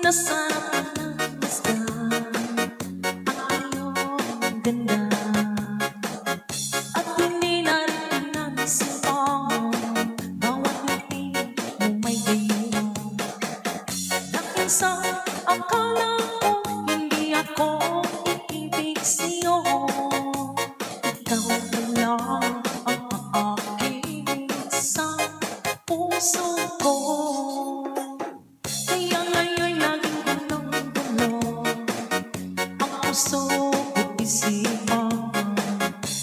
Nasarap pinagmasdan ang iyong ganda, at hindi na rin pinagsipangan bawat ngiti mo may gayuma. Dahil sa akala ko hindi ako iibig sa'yo, ikaw pa lang ang aakit sa puso ko. Kaya ngayon laging gulong-gulong ang puso ko't isipan,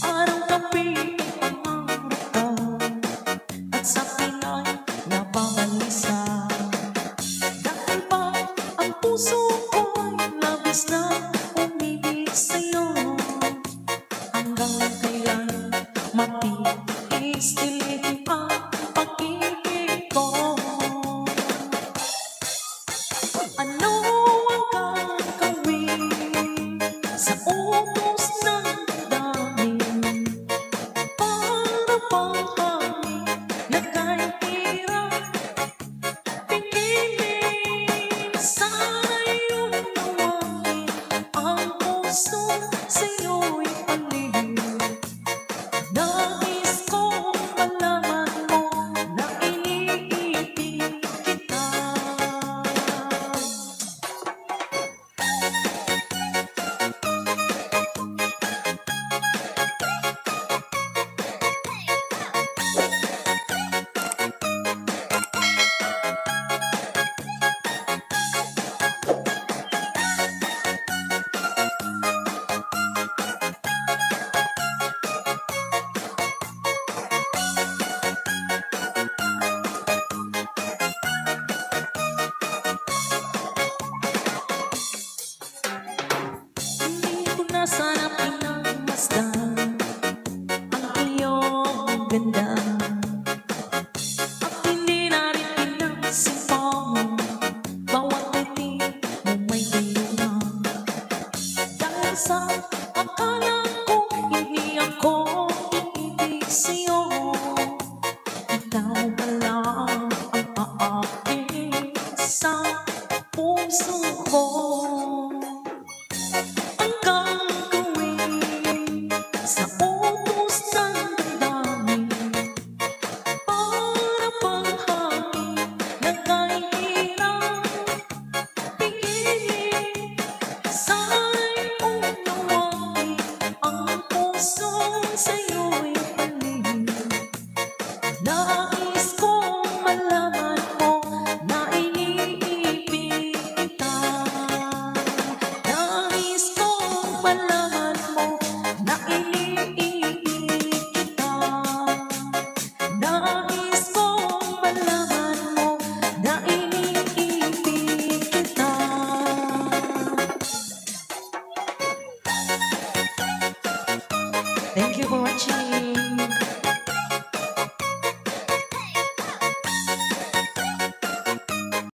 araw-gabi ang pangarap ka, at sa Pinay nababalisa. Dahil ba ang puso ko'y labis na umibig sa'yo, hanggang kailan matiis dilihin ang pag-ibig ko? Ano ang gagawin sa utos ng damdamin, para bang hangin na kahit hirap pigilin? Sana iyong tawagin ang puso sa'yo'y paligid. Nais kong malaman mo na iniibig kita. Hindi ko na sana pinagmasdan ang iyong ganda, at hindi na rin pinagsipangan bawat ngiti mo may gayuma. Dahil sa akala ko hindi ako iibig sa'yo, ikaw pa lang ang aakit sa puso ko. Ang gagawin sa utos ng damdamin, para bang hangin na kahit hirap pigilin? Sana iyong tawagin ang puso sa'yo'y paligid. Nais kong malaman mo na iniibig kita. Nais kong malaman mo na iniibig kita. Nais kong malaman mo na iniibig kita. Thank you for watching.